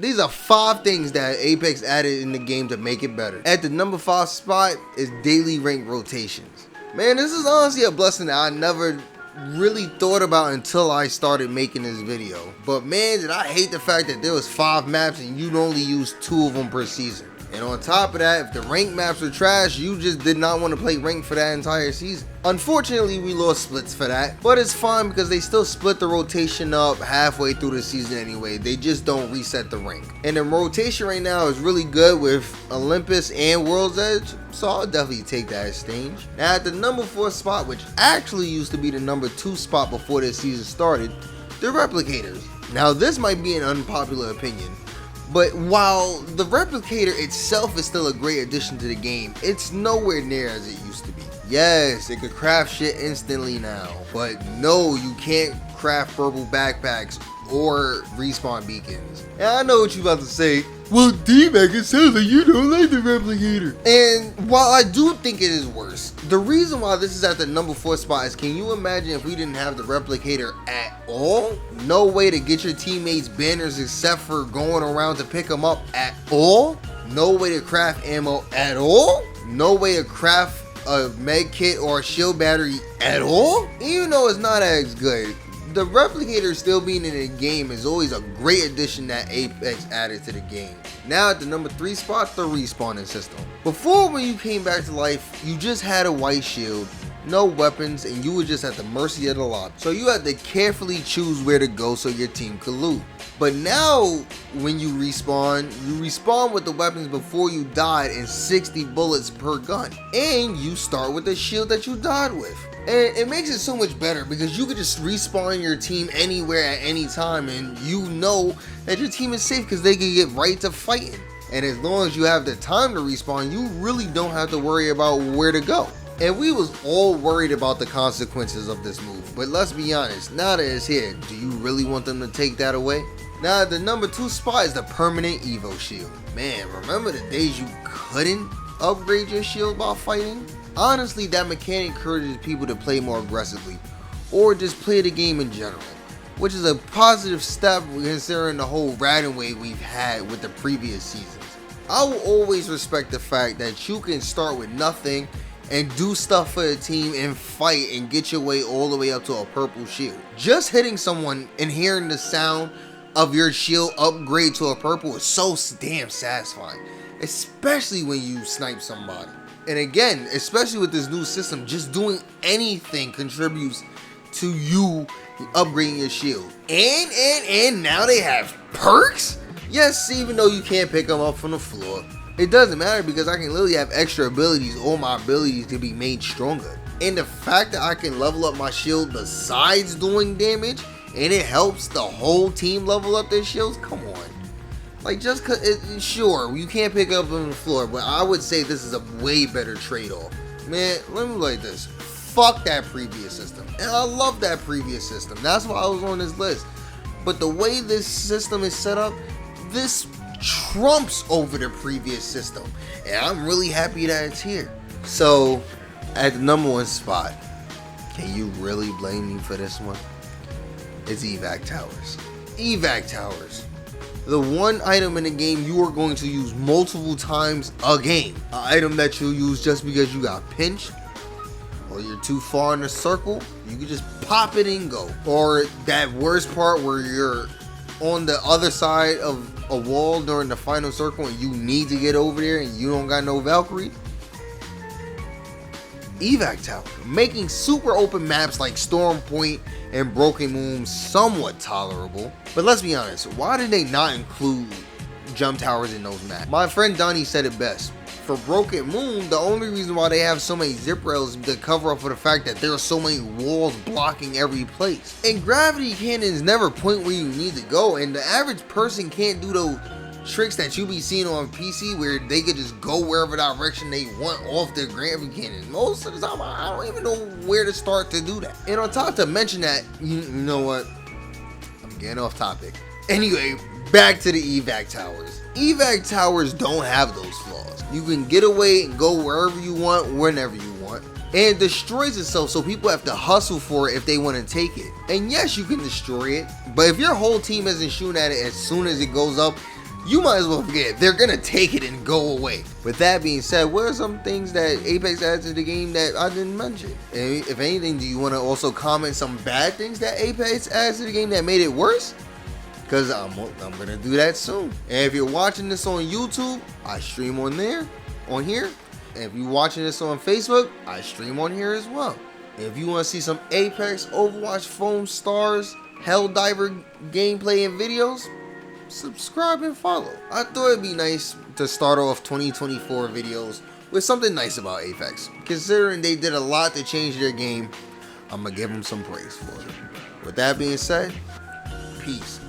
These are 5 things that Apex added in the game to make it better. At the number 5 spot is daily rank rotations. Man, this is honestly a blessing that I never really thought about until I started making this video. But man, did I hate the fact that there was 5 maps and you'd only use 2 of them per season. And on top of that, if the ranked maps were trash, you just did not want to play ranked for that entire season. Unfortunately, we lost splits for that, but it's fine because they still split the rotation up halfway through the season anyway. They just don't reset the rank. And the rotation right now is really good with Olympus and World's Edge, so I'll definitely take that exchange. Now at the number 4 spot, which actually used to be the number 2 spot before this season started, the Replicators. Now this might be an unpopular opinion, but while the Replicator itself is still a great addition to the game, it's nowhere near as it used to be. Yes, it could craft shit instantly now, but no, you can't craft purple backpacks or respawn beacons. And I know what you about to say. Well, D-Mac, it sounds like you don't like the Replicator. And while I do think it is worse, the reason why this is at the number 4 spot is, can you imagine if we didn't have the Replicator at all? No way to get your teammates banners except for going around to pick them up at all? No way to craft ammo at all? No way to craft a med kit or a shield battery at all? Even though it's not as good, the Replicator still being in the game is always a great addition that Apex added to the game. Now at the number 3 spot, the respawning system. Before, when you came back to life, you just had a white shield, no weapons, and you were just at the mercy of the lobby. So you had to carefully choose where to go so your team could loot. But now, when you respawn with the weapons before you died and 60 bullets per gun. And you start with the shield that you died with. And it makes it so much better because you could just respawn your team anywhere at any time and you know that your team is safe because they can get right to fighting. And as long as you have the time to respawn, you really don't have to worry about where to go. And we was all worried about the consequences of this move, but let's be honest, now that it's here, do you really want them to take that away? Now the number 2 spot is the permanent Evo shield. Man, remember the days you couldn't upgrade your shield while fighting? Honestly, that mechanic encourages people to play more aggressively, or just play the game in general, which is a positive step considering the whole rat wave we've had with the previous seasons. I will always respect the fact that you can start with nothing and do stuff for the team and fight and get your way all the way up to a purple shield. Just hitting someone and hearing the sound of your shield upgrade to a purple is so damn satisfying, especially when you snipe somebody. And again, especially with this new system, just doing anything contributes to you upgrading your shield. And now they have perks? Yes, even though you can't pick them up from the floor, it doesn't matter because I can literally have extra abilities. All my abilities to be made stronger. And the fact that I can level up my shield besides doing damage, and it helps the whole team level up their shields, come on. Like, just cause sure, you can't pick up on the floor, but I would say this is a way better trade-off. Man, let me like this. Fuck that previous system. And I love that previous system. That's why I was on this list. But the way this system is set up, this trumps over the previous system. And I'm really happy that it's here. So, at the number 1 spot, can you really blame me for this one? It's evac towers. Evac towers. The one item in the game you are going to use multiple times a game. An item that you'll use just because you got pinched or you're too far in the circle, you can just pop it and go. Or that worst part where you're on the other side of a wall during the final circle and you need to get over there and you don't got no Valkyrie. Evac tower, making super open maps like Storm Point and Broken Moon somewhat tolerable. But let's be honest, why did they not include jump towers in those maps? My friend Donnie said it best. For Broken Moon, the only reason why they have so many zip rails is to cover up for the fact that there are so many walls blocking every place. And gravity cannons never point where you need to go, and the average person can't do those tricks that you be seeing on PC where they could just go wherever direction they want off their gravity cannon. Most of the time, I don't even know where to start to do that. And on top to mention that, you know what? I'm getting off topic. Anyway, back to the evac towers. Evac towers don't have those flaws. You can get away and go wherever you want, whenever you want. And it destroys itself, so people have to hustle for it if they want to take it. And yes, you can destroy it, but if your whole team isn't shooting at it as soon as it goes up, you might as well forget it. They're gonna take it and go away. With that being said, what are some things that Apex adds to the game that I didn't mention? And if anything, do you want to also comment some bad things that Apex adds to the game that made it worse? Because I'm gonna do that soon. And if you're watching this on YouTube, I stream on here. And if you're watching this on Facebook, I stream on here as well. And if you want to see some Apex, Overwatch, Foam Stars, Helldiver gameplay and videos, subscribe and follow. I thought it'd be nice to start off 2024 videos with something nice about Apex. Considering they did a lot to change their game, I'm gonna give them some praise for it. With that being said, peace.